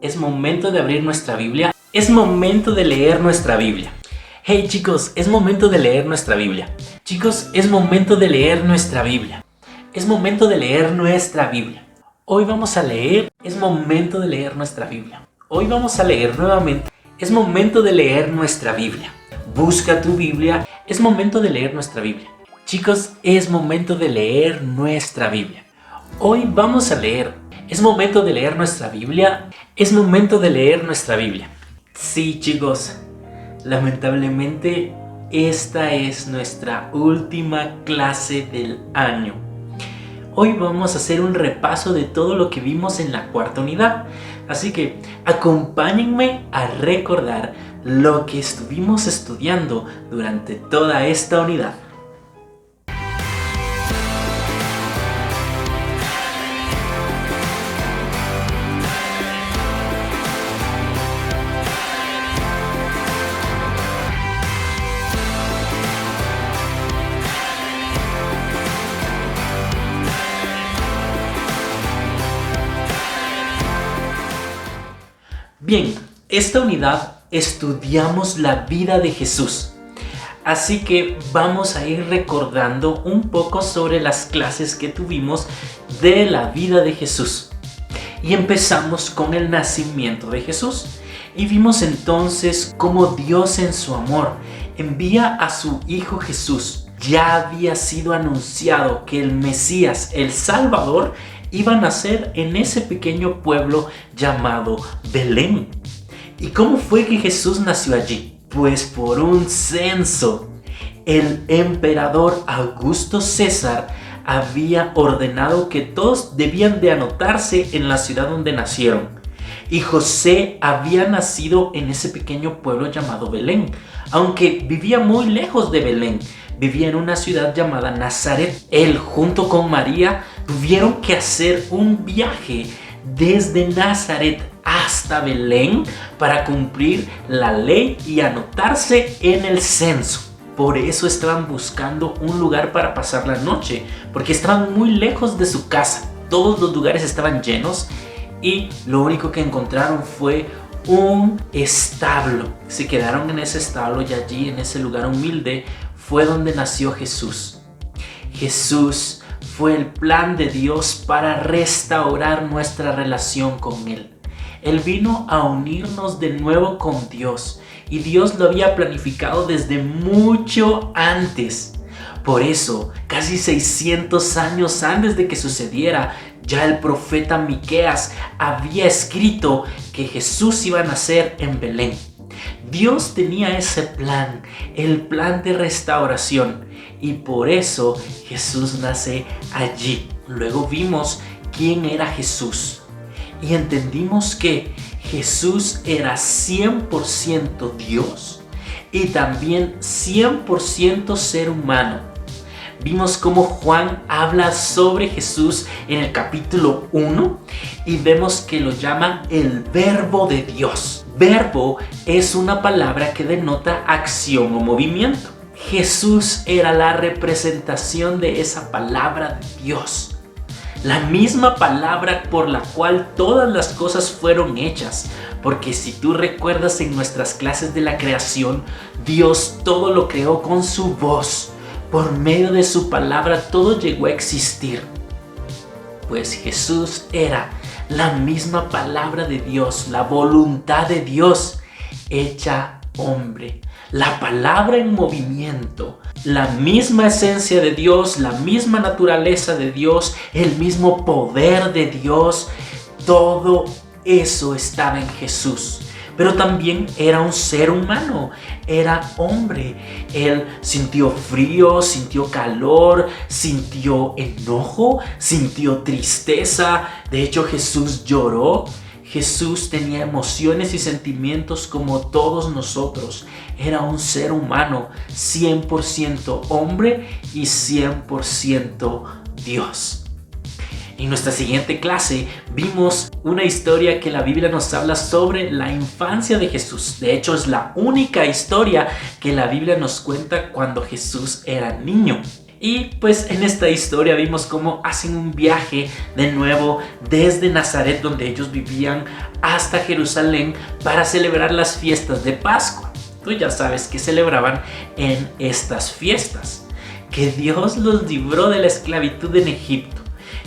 Es momento de abrir nuestra Biblia. Es momento de leer nuestra Biblia. Hey chicos, es momento de leer nuestra Biblia. Chicos, es momento de leer nuestra Biblia. Es momento de leer nuestra Biblia. Hoy vamos a leer. Es momento de leer nuestra Biblia. Hoy vamos a leer nuevamente. Es momento de leer nuestra Biblia. Busca tu Biblia. Es momento de leer nuestra Biblia. Chicos, es momento de leer nuestra Biblia. Hoy vamos a leer. Es momento de leer nuestra Biblia. Es momento de leer nuestra Biblia. Sí, chicos. Lamentablemente, esta es nuestra última clase del año. Hoy vamos a hacer un repaso de todo lo que vimos en la cuarta unidad. Así que acompáñenme a recordar lo que estuvimos estudiando durante toda esta unidad. Bien, esta unidad estudiamos la vida de Jesús. Así que vamos a ir recordando un poco sobre las clases que tuvimos de la vida de Jesús. Y empezamos con el nacimiento de Jesús. Y vimos entonces cómo Dios en su amor envía a su Hijo Jesús. Ya había sido anunciado que el Mesías, el Salvador, iba a nacer en ese pequeño pueblo llamado Belén. ¿Y cómo fue que Jesús nació allí? Pues por un censo. El emperador Augusto César había ordenado que todos debían de anotarse en la ciudad donde nacieron. Y José había nacido en ese pequeño pueblo llamado Belén, aunque vivía muy lejos de Belén. Vivía en una ciudad llamada Nazaret. Él junto con María tuvieron que hacer un viaje desde Nazaret hasta Belén para cumplir la ley y anotarse en el censo. Por eso estaban buscando un lugar para pasar la noche, porque estaban muy lejos de su casa. Todos los lugares estaban llenos y lo único que encontraron fue un establo. Se quedaron en ese establo y allí en ese lugar humilde fue donde nació Jesús. Jesús fue el plan de Dios para restaurar nuestra relación con Él. Él vino a unirnos de nuevo con Dios y Dios lo había planificado desde mucho antes. Por eso, casi 600 años antes de que sucediera, ya el profeta Miqueas había escrito que Jesús iba a nacer en Belén. Dios tenía ese plan, el plan de restauración, y por eso Jesús nace allí. Luego vimos quién era Jesús y entendimos que Jesús era 100% Dios y también 100% ser humano. Vimos cómo Juan habla sobre Jesús en el capítulo 1 y vemos que lo llama el Verbo de Dios. Verbo es una palabra que denota acción o movimiento. Jesús era la representación de esa palabra de Dios. La misma palabra por la cual todas las cosas fueron hechas. Porque si tú recuerdas en nuestras clases de la creación, Dios todo lo creó con su voz. Por medio de su palabra todo llegó a existir. Pues Jesús era la misma palabra de Dios, la voluntad de Dios hecha hombre. La palabra en movimiento, la misma esencia de Dios, la misma naturaleza de Dios, el mismo poder de Dios, todo eso estaba en Jesús. Pero también era un ser humano, era hombre. Él sintió frío, sintió calor, sintió enojo, sintió tristeza. De hecho, Jesús lloró. Jesús tenía emociones y sentimientos como todos nosotros. Era un ser humano, 100% hombre y 100% Dios. En nuestra siguiente clase vimos una historia que la Biblia nos habla sobre la infancia de Jesús. De hecho, es la única historia que la Biblia nos cuenta cuando Jesús era niño. Y pues en esta historia vimos cómo hacen un viaje de nuevo desde Nazaret, donde ellos vivían, hasta Jerusalén para celebrar las fiestas de Pascua. Tú ya sabes que celebraban en estas fiestas, que Dios los libró de la esclavitud en Egipto.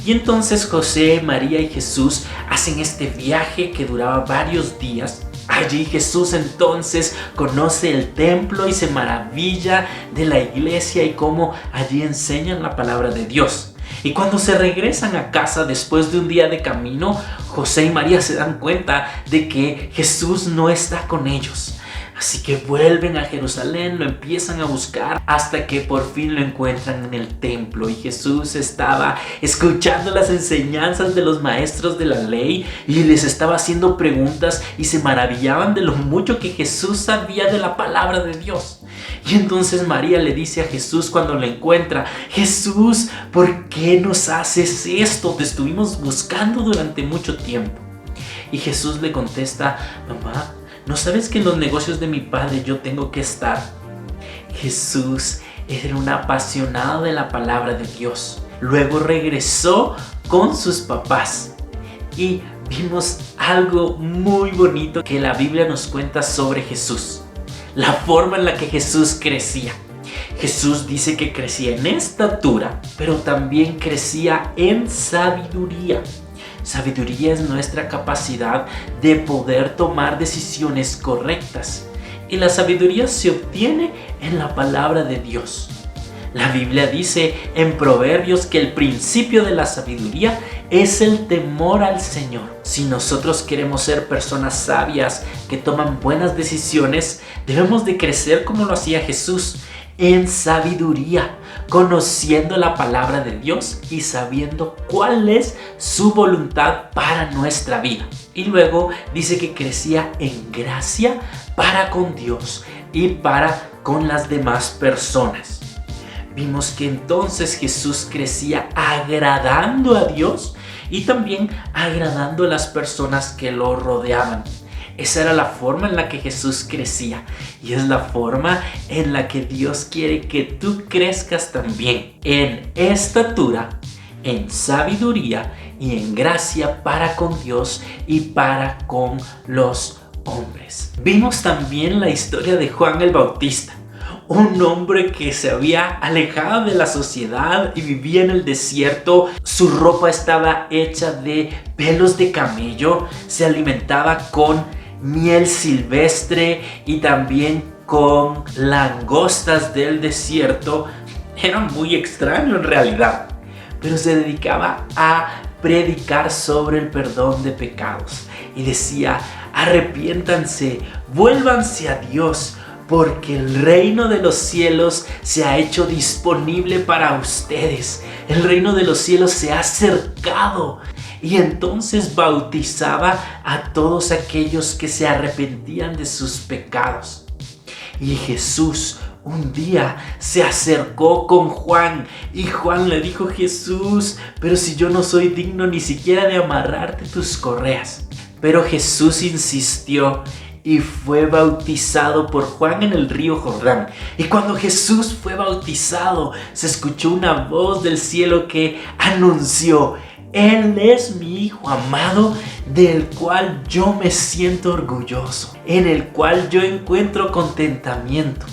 Y entonces José, María y Jesús hacen este viaje que duraba varios días. Allí Jesús entonces conoce el templo y se maravilla de la iglesia y cómo allí enseñan la palabra de Dios. Y cuando se regresan a casa después de un día de camino, José y María se dan cuenta de que Jesús no está con ellos. Así que vuelven a Jerusalén, lo empiezan a buscar hasta que por fin lo encuentran en el templo. Y Jesús estaba escuchando las enseñanzas de los maestros de la ley y les estaba haciendo preguntas y se maravillaban de lo mucho que Jesús sabía de la palabra de Dios. Y entonces María le dice a Jesús cuando lo encuentra: Jesús, ¿por qué nos haces esto? Te estuvimos buscando durante mucho tiempo. Y Jesús le contesta: mamá, ¿no sabes que en los negocios de mi padre yo tengo que estar? Jesús era un apasionado de la palabra de Dios. Luego regresó con sus papás y vimos algo muy bonito que la Biblia nos cuenta sobre Jesús. La forma en la que Jesús crecía. Jesús dice que crecía en estatura, pero también crecía en sabiduría. Sabiduría es nuestra capacidad de poder tomar decisiones correctas. Y la sabiduría se obtiene en la palabra de Dios. La Biblia dice en Proverbios que el principio de la sabiduría es el temor al Señor. Si nosotros queremos ser personas sabias que toman buenas decisiones, debemos de crecer como lo hacía Jesús, en sabiduría, conociendo la palabra de Dios y sabiendo cuál es su voluntad para nuestra vida. Y luego dice que crecía en gracia para con Dios y para con las demás personas. Vimos que entonces Jesús crecía agradando a Dios y también agradando a las personas que lo rodeaban. Esa era la forma en la que Jesús crecía y es la forma en la que Dios quiere que tú crezcas también, en estatura, en sabiduría y en gracia para con Dios y para con los hombres. Vimos también la historia de Juan el Bautista, un hombre que se había alejado de la sociedad y vivía en el desierto. Su ropa estaba hecha de pelos de camello, se alimentaba con miel silvestre y también con langostas del desierto. Era muy extraño en realidad, pero se dedicaba a predicar sobre el perdón de pecados y decía: arrepiéntanse, vuélvanse a Dios, porque el reino de los cielos se ha hecho disponible para ustedes. El reino de los cielos se ha acercado. Y entonces bautizaba a todos aquellos que se arrepentían de sus pecados. Y Jesús un día se acercó con Juan y Juan le dijo: Jesús, pero si yo no soy digno ni siquiera de amarrarte tus correas. Pero Jesús insistió y fue bautizado por Juan en el río Jordán. Y cuando Jesús fue bautizado, se escuchó una voz del cielo que anunció: Él es mi Hijo amado, del cual yo me siento orgulloso, en el cual yo encuentro contentamiento.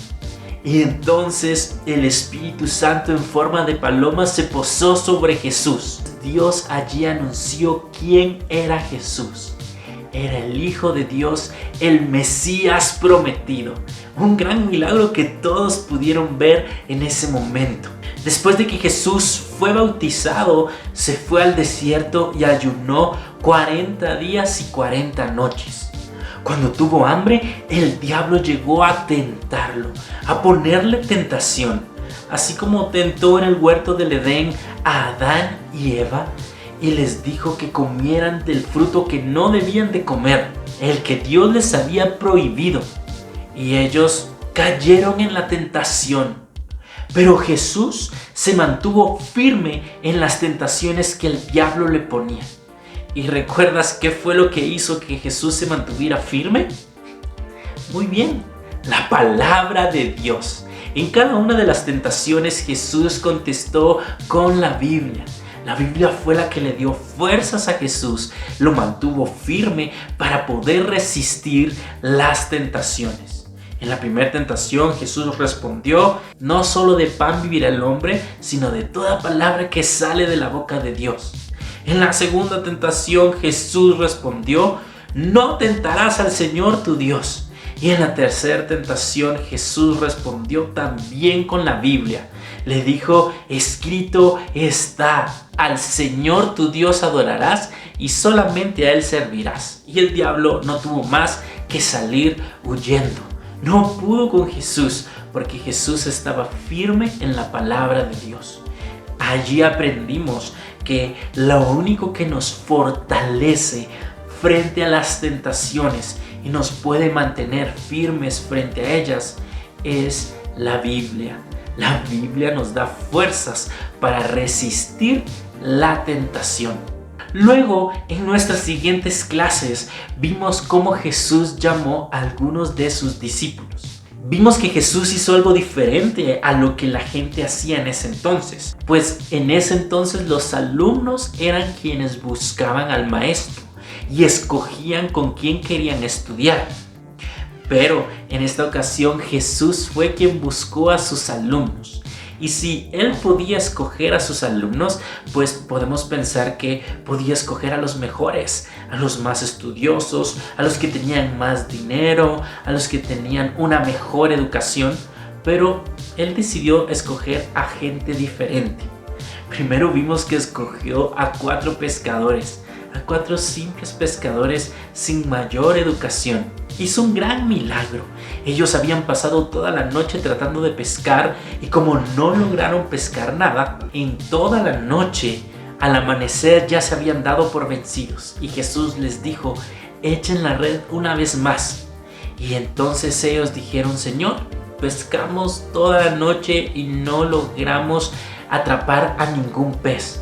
Y entonces el Espíritu Santo en forma de paloma se posó sobre Jesús. Dios allí anunció quién era Jesús. Era el Hijo de Dios, el Mesías prometido. Un gran milagro que todos pudieron ver en ese momento. Después de que Jesús fue bautizado, se fue al desierto y ayunó 40 días y 40 noches. Cuando tuvo hambre, el diablo llegó a tentarlo, a ponerle tentación, así como tentó en el huerto del Edén a Adán y Eva, y les dijo que comieran del fruto que no debían de comer, el que Dios les había prohibido. Y ellos cayeron en la tentación. Pero Jesús se mantuvo firme en las tentaciones que el diablo le ponía. ¿Y recuerdas qué fue lo que hizo que Jesús se mantuviera firme? Muy bien, la palabra de Dios. En cada una de las tentaciones Jesús contestó con la Biblia. La Biblia fue la que le dio fuerzas a Jesús, lo mantuvo firme para poder resistir las tentaciones. En la primera tentación Jesús respondió: no solo de pan vivirá el hombre, sino de toda palabra que sale de la boca de Dios. En la segunda tentación Jesús respondió: no tentarás al Señor tu Dios. Y en la tercera tentación Jesús respondió también con la Biblia. Le dijo: escrito está, al Señor tu Dios adorarás y solamente a Él servirás. Y el diablo no tuvo más que salir huyendo. No pudo con Jesús porque Jesús estaba firme en la palabra de Dios. Allí aprendimos que lo único que nos fortalece frente a las tentaciones y nos puede mantener firmes frente a ellas es la Biblia. La Biblia nos da fuerzas para resistir la tentación. Luego, en nuestras siguientes clases, vimos cómo Jesús llamó a algunos de sus discípulos. Vimos que Jesús hizo algo diferente a lo que la gente hacía en ese entonces, pues en ese entonces los alumnos eran quienes buscaban al maestro y escogían con quién querían estudiar. Pero en esta ocasión Jesús fue quien buscó a sus alumnos. Y si Él podía escoger a sus alumnos, pues podemos pensar que podía escoger a los mejores, a los más estudiosos, a los que tenían más dinero, a los que tenían una mejor educación. Pero Él decidió escoger a gente diferente. Primero vimos que escogió a 4 pescadores, a 4 simples pescadores sin mayor educación. Hizo un gran milagro. Ellos habían pasado toda la noche tratando de pescar y como no lograron pescar nada, en toda la noche, al amanecer ya se habían dado por vencidos. Y Jesús les dijo: echen la red una vez más. Y entonces ellos dijeron: Señor, pescamos toda la noche y no logramos atrapar a ningún pez,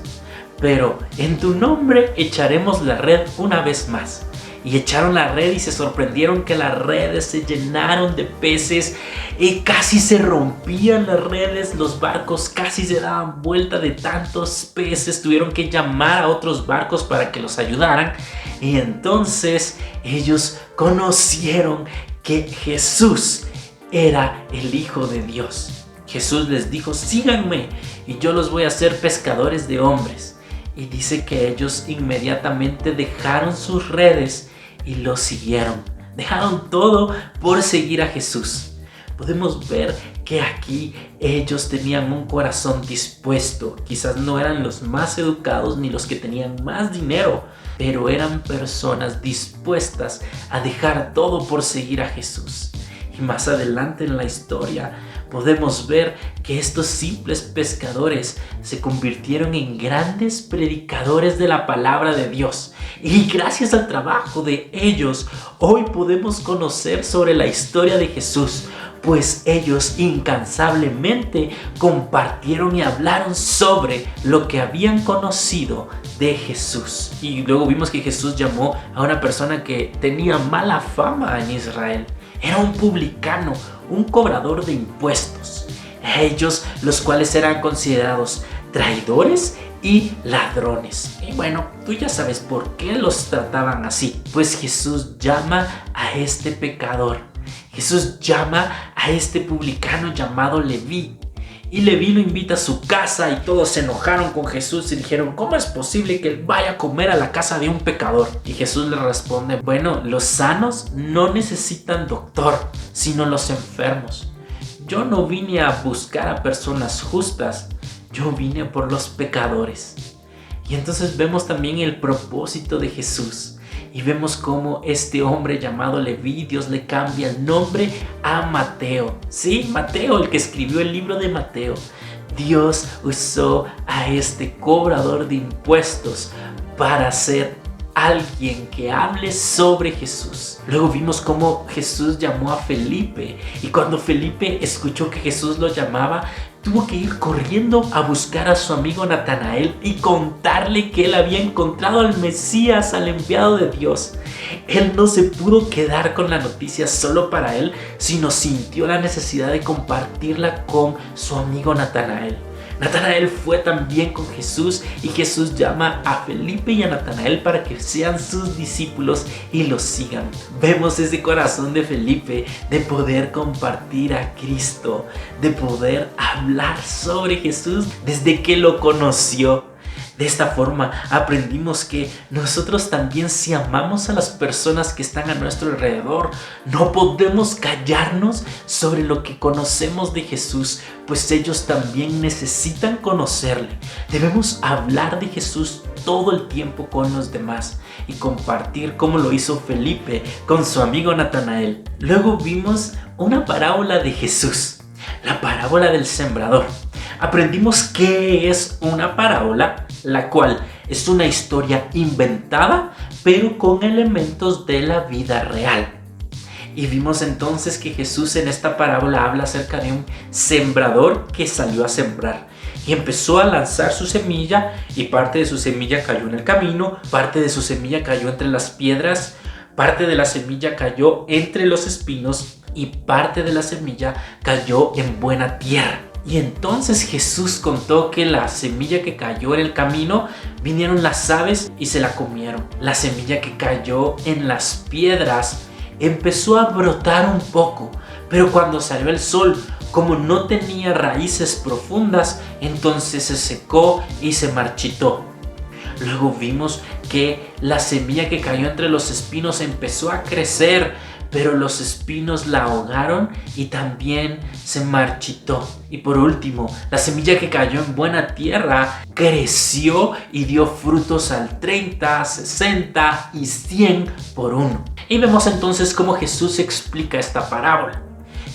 pero en tu nombre echaremos la red una vez más. Y echaron la red y se sorprendieron que las redes se llenaron de peces y casi se rompían las redes, los barcos casi se daban vuelta de tantos peces. Tuvieron que llamar a otros barcos para que los ayudaran. Y entonces ellos conocieron que Jesús era el Hijo de Dios. Jesús les dijo: síganme y yo los voy a hacer pescadores de hombres. Y dice que ellos inmediatamente dejaron sus redes y lo siguieron. Dejaron todo por seguir a Jesús. Podemos ver que aquí ellos tenían un corazón dispuesto. Quizás no eran los más educados ni los que tenían más dinero, pero eran personas dispuestas a dejar todo por seguir a Jesús. Y más adelante en la historia podemos ver que estos simples pescadores se convirtieron en grandes predicadores de la palabra de Dios. Y gracias al trabajo de ellos, hoy podemos conocer sobre la historia de Jesús, pues ellos incansablemente compartieron y hablaron sobre lo que habían conocido de Jesús. Y luego vimos que Jesús llamó a una persona que tenía mala fama en Israel. Era un publicano, un cobrador de impuestos. Ellos, los cuales eran considerados traidores y ladrones. Y bueno, tú ya sabes por qué los trataban así. Pues Jesús llama a este pecador. Jesús llama a este publicano llamado Leví. Y Leví lo invita a su casa y todos se enojaron con Jesús y dijeron: ¿cómo es posible que él vaya a comer a la casa de un pecador? Y Jesús le responde: bueno, los sanos no necesitan doctor, sino los enfermos. Yo no vine a buscar a personas justas, yo vine por los pecadores. Y entonces vemos también el propósito de Jesús. Y vemos cómo este hombre llamado Leví, Dios le cambia el nombre a Mateo. Sí, Mateo, el que escribió el libro de Mateo. Dios usó a este cobrador de impuestos para ser alguien que hable sobre Jesús. Luego vimos cómo Jesús llamó a Felipe. Y cuando Felipe escuchó que Jesús lo llamaba, tuvo que ir corriendo a buscar a su amigo Natanael y contarle que él había encontrado al Mesías, al enviado de Dios. Él no se pudo quedar con la noticia solo para él, sino sintió la necesidad de compartirla con su amigo Natanael. Natanael fue también con Jesús y Jesús llama a Felipe y a Natanael para que sean sus discípulos y los sigan. Vemos ese corazón de Felipe de poder compartir a Cristo, de poder hablar sobre Jesús desde que lo conoció. De esta forma aprendimos que nosotros también, si amamos a las personas que están a nuestro alrededor, no podemos callarnos sobre lo que conocemos de Jesús, pues ellos también necesitan conocerle. Debemos hablar de Jesús todo el tiempo con los demás y compartir como lo hizo Felipe con su amigo Natanael. Luego vimos una parábola de Jesús, la parábola del sembrador. Aprendimos qué es una parábola, la cual es una historia inventada, pero con elementos de la vida real. Y vimos entonces que Jesús en esta parábola habla acerca de un sembrador que salió a sembrar y empezó a lanzar su semilla, y parte de su semilla cayó en el camino, parte de su semilla cayó entre las piedras, parte de la semilla cayó entre los espinos y parte de la semilla cayó en buena tierra. Y entonces Jesús contó que la semilla que cayó en el camino, vinieron las aves y se la comieron. La semilla que cayó en las piedras empezó a brotar un poco, pero cuando salió el sol, como no tenía raíces profundas, entonces se secó y se marchitó. Luego vimos que la semilla que cayó entre los espinos empezó a crecer, pero los espinos la ahogaron y también se marchitó. Y por último, la semilla que cayó en buena tierra creció y dio frutos al 30, 60 y 100 por uno. Y vemos entonces cómo Jesús explica esta parábola,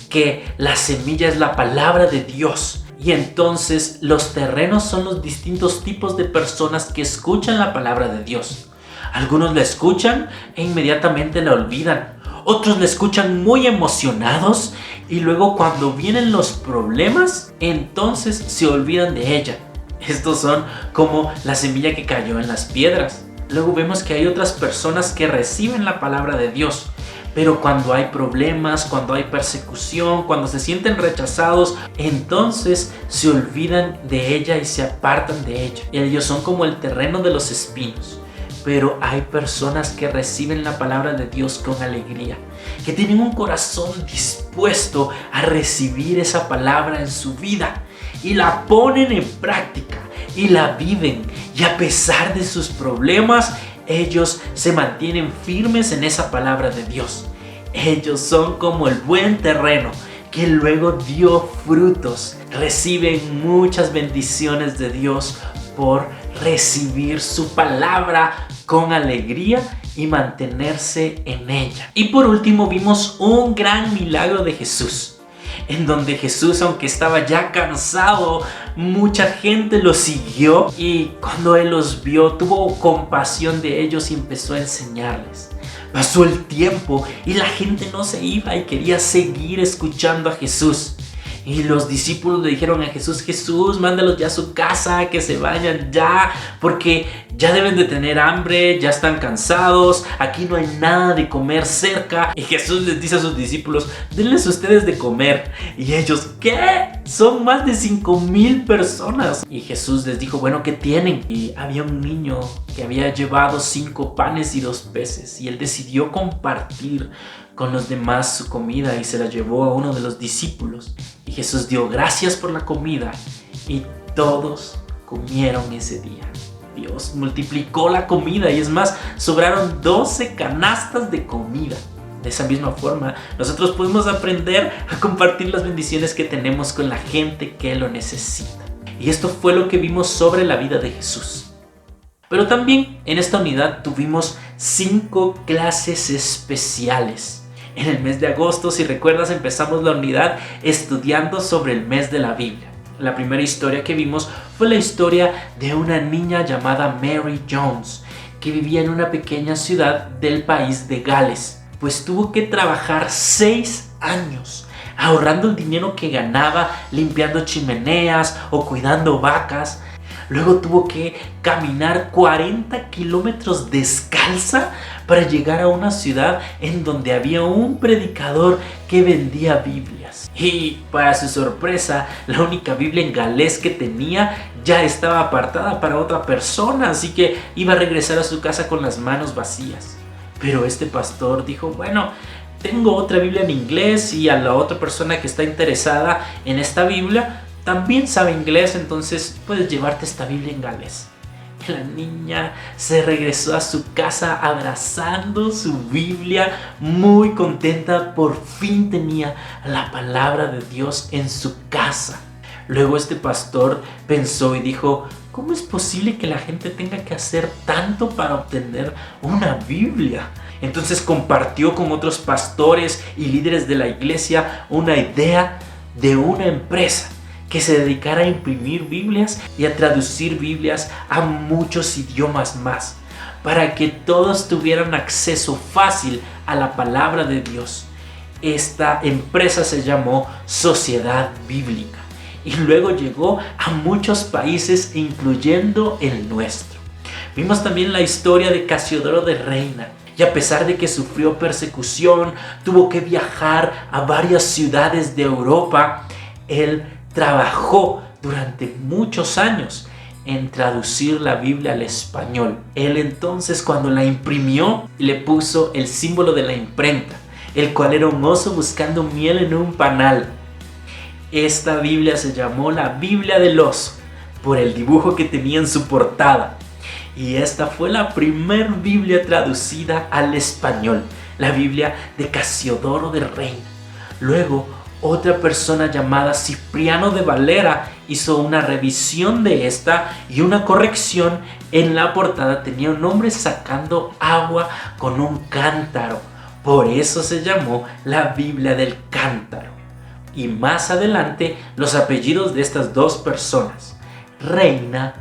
que la semilla es la palabra de Dios. Y entonces los terrenos son los distintos tipos de personas que escuchan la palabra de Dios. Algunos la escuchan e inmediatamente la olvidan. Otros la escuchan muy emocionados y luego cuando vienen los problemas, entonces se olvidan de ella. Estos son como la semilla que cayó en las piedras. Luego vemos que hay otras personas que reciben la palabra de Dios, pero cuando hay problemas, cuando hay persecución, cuando se sienten rechazados, entonces se olvidan de ella y se apartan de ella. Y ellos son como el terreno de los espinos. Pero hay personas que reciben la palabra de Dios con alegría, que tienen un corazón dispuesto a recibir esa palabra en su vida y la ponen en práctica y la viven, y a pesar de sus problemas, ellos se mantienen firmes en esa palabra de Dios. Ellos son como el buen terreno que luego dio frutos, reciben muchas bendiciones de Dios por recibir su palabra con alegría y mantenerse en ella. Y por último vimos un gran milagro de Jesús, en donde Jesús, aunque estaba ya cansado, mucha gente lo siguió, y cuando Él los vio, tuvo compasión de ellos y empezó a enseñarles. Pasó el tiempo y la gente no se iba y quería seguir escuchando a Jesús. Y los discípulos le dijeron a Jesús: Jesús, mándalos ya a su casa, que se vayan ya, porque ya deben de tener hambre, ya están cansados, aquí no hay nada de comer cerca. Y Jesús les dice a sus discípulos: denles ustedes de comer. Y ellos: ¿qué? Son más de 5,000 personas. Y Jesús les dijo: bueno, ¿qué tienen? Y había un niño que había llevado 5 panes y 2 peces, y él decidió compartir con los demás su comida y se la llevó a uno de los discípulos. Y Jesús dio gracias por la comida y todos comieron ese día. Dios multiplicó la comida, y es más, sobraron 12 canastas de comida. De esa misma forma, nosotros podemos aprender a compartir las bendiciones que tenemos con la gente que lo necesita. Y esto fue lo que vimos sobre la vida de Jesús. Pero también en esta unidad tuvimos 5 clases especiales. En el mes de agosto, si recuerdas, empezamos la unidad estudiando sobre el mes de la Biblia. La primera historia que vimos fue la historia de una niña llamada Mary Jones, que vivía en una pequeña ciudad del país de Gales, pues tuvo que trabajar 6 años ahorrando el dinero que ganaba, limpiando chimeneas o cuidando vacas. Luego tuvo que caminar 40 kilómetros descalza para llegar a una ciudad en donde había un predicador que vendía Biblias. Y para su sorpresa, la única Biblia en galés que tenía ya estaba apartada para otra persona, así que iba a regresar a su casa con las manos vacías. Pero este pastor dijo, bueno, tengo otra Biblia en inglés y a la otra persona que está interesada en esta Biblia también sabe inglés, entonces puedes llevarte esta Biblia en galés. Y la niña se regresó a su casa abrazando su Biblia, muy contenta. Por fin tenía la palabra de Dios en su casa. Luego este pastor pensó y dijo, ¿cómo es posible que la gente tenga que hacer tanto para obtener una Biblia? Entonces compartió con otros pastores y líderes de la iglesia una idea de una empresa que se dedicara a imprimir Biblias y a traducir Biblias a muchos idiomas más, para que todos tuvieran acceso fácil a la palabra de Dios. Esta empresa se llamó Sociedad Bíblica y luego llegó a muchos países, incluyendo el nuestro. Vimos también la historia de Casiodoro de Reina, y a pesar de que sufrió persecución, tuvo que viajar a varias ciudades de Europa, él trabajó durante muchos años en traducir la Biblia al español. Él entonces, cuando la imprimió, le puso el símbolo de la imprenta, el cual era un oso buscando miel en un panal. Esta Biblia se llamó la Biblia del oso por el dibujo que tenía en su portada. Y esta fue la primer Biblia traducida al español, la Biblia de Casiodoro de Reina. Luego, otra persona llamada Cipriano de Valera hizo una revisión de esta y una corrección. En la portada tenía un hombre sacando agua con un cántaro. Por eso se llamó la Biblia del cántaro. Y más adelante los apellidos de estas dos personas, Reina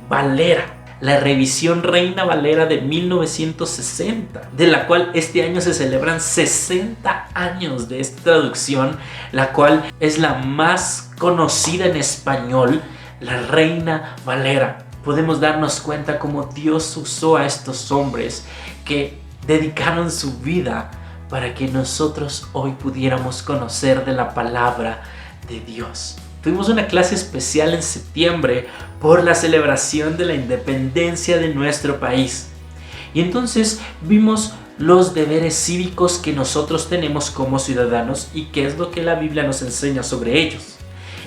Valera. La revisión Reina Valera de 1960, de la cual este año se celebran 60 años de esta traducción, la cual es la más conocida en español, la Reina Valera. Podemos darnos cuenta cómo Dios usó a estos hombres que dedicaron su vida para que nosotros hoy pudiéramos conocer de la palabra de Dios. Tuvimos una clase especial en septiembre por la celebración de la independencia de nuestro país. Y entonces vimos los deberes cívicos que nosotros tenemos como ciudadanos y qué es lo que la Biblia nos enseña sobre ellos.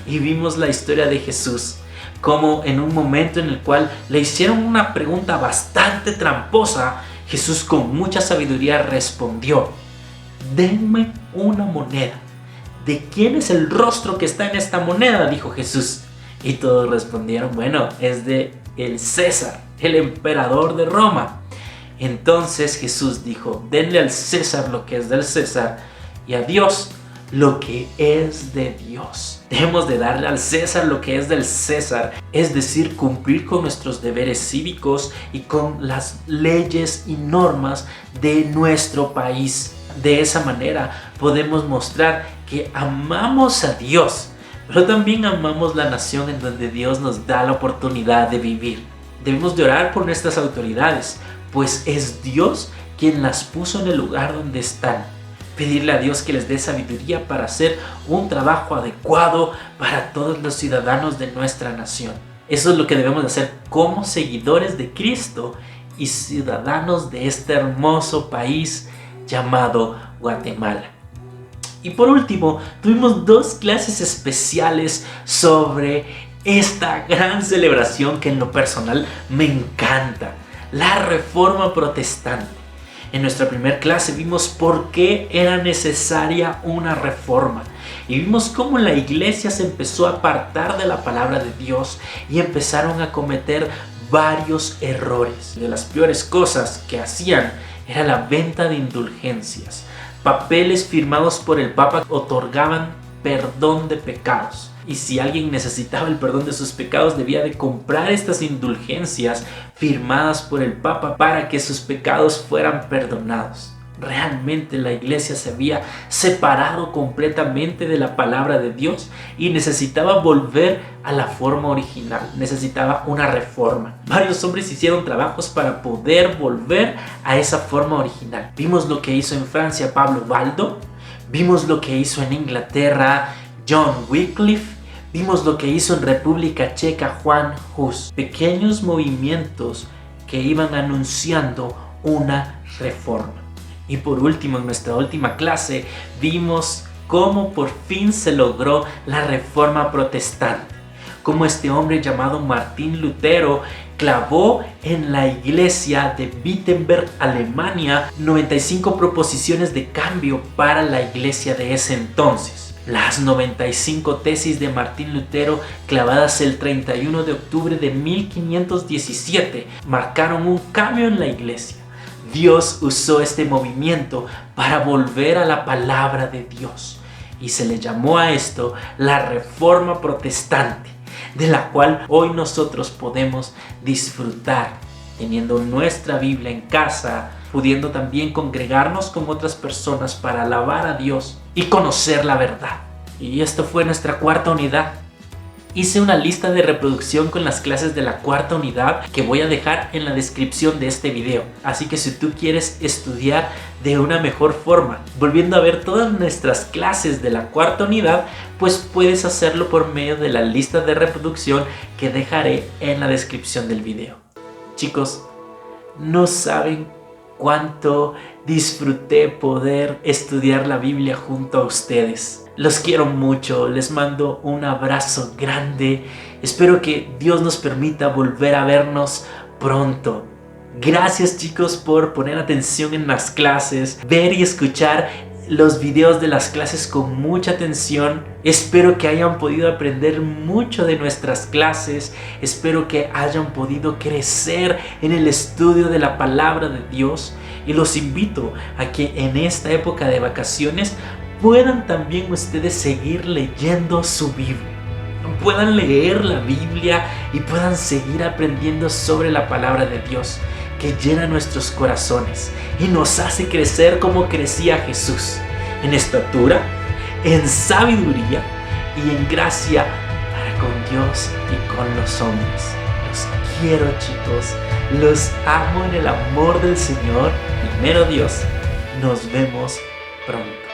Y vimos la historia de Jesús, como en un momento en el cual le hicieron una pregunta bastante tramposa, Jesús con mucha sabiduría respondió: denme una moneda. ¿De quién es el rostro que está en esta moneda?, dijo Jesús. Y todos respondieron, bueno, es de el César, el emperador de Roma. Entonces Jesús dijo, denle al César lo que es del César y a Dios lo que es de Dios. Debemos de darle al César lo que es del César, es decir, cumplir con nuestros deberes cívicos y con las leyes y normas de nuestro país. De esa manera podemos mostrar que amamos a Dios, pero también amamos la nación en donde Dios nos da la oportunidad de vivir. Debemos de orar por nuestras autoridades, pues es Dios quien las puso en el lugar donde están. Pedirle a Dios que les dé sabiduría para hacer un trabajo adecuado para todos los ciudadanos de nuestra nación. Eso es lo que debemos de hacer como seguidores de Cristo y ciudadanos de este hermoso país llamado Guatemala. Y por último, tuvimos dos clases especiales sobre esta gran celebración que en lo personal me encanta, la Reforma Protestante. En nuestra primera clase vimos por qué era necesaria una reforma y vimos cómo la iglesia se empezó a apartar de la palabra de Dios y empezaron a cometer varios errores. De las peores cosas que hacían era la venta de indulgencias. Papeles firmados por el Papa otorgaban perdón de pecados. Y si alguien necesitaba el perdón de sus pecados, debía de comprar estas indulgencias firmadas por el Papa para que sus pecados fueran perdonados. Realmente la iglesia se había separado completamente de la palabra de Dios y necesitaba volver a la forma original, necesitaba una reforma. Varios hombres hicieron trabajos para poder volver a esa forma original. Vimos lo que hizo en Francia Pablo Baldo, vimos lo que hizo en Inglaterra John Wycliffe, vimos lo que hizo en República Checa Juan Hus. Pequeños movimientos que iban anunciando una reforma. Y por último, en nuestra última clase, vimos cómo por fin se logró la reforma protestante. Cómo este hombre llamado Martín Lutero clavó en la iglesia de Wittenberg, Alemania, 95 proposiciones de cambio para la iglesia de ese entonces. Las 95 tesis de Martín Lutero, clavadas el 31 de octubre de 1517, marcaron un cambio en la iglesia. Dios usó este movimiento para volver a la palabra de Dios y se le llamó a esto la Reforma Protestante, de la cual hoy nosotros podemos disfrutar teniendo nuestra Biblia en casa, pudiendo también congregarnos con otras personas para alabar a Dios y conocer la verdad. Y esto fue nuestra cuarta unidad. Hice una lista de reproducción con las clases de la cuarta unidad que voy a dejar en la descripción de este video. Así que si tú quieres estudiar de una mejor forma, volviendo a ver todas nuestras clases de la cuarta unidad, pues puedes hacerlo por medio de la lista de reproducción que dejaré en la descripción del video. Chicos, no saben cuánto disfruté poder estudiar la Biblia junto a ustedes. Los quiero mucho, les mando un abrazo grande. Espero que Dios nos permita volver a vernos pronto. Gracias chicos por poner atención en las clases, ver y escuchar los videos de las clases con mucha atención. Espero que hayan podido aprender mucho de nuestras clases. Espero que hayan podido crecer en el estudio de la palabra de Dios. Y los invito a que en esta época de vacaciones puedan también ustedes seguir leyendo su Biblia. Puedan leer la Biblia y puedan seguir aprendiendo sobre la palabra de Dios, que llena nuestros corazones y nos hace crecer como crecía Jesús, en estatura, en sabiduría y en gracia para con Dios y con los hombres. Los quiero chicos, los amo en el amor del Señor. Primero Dios, nos vemos pronto.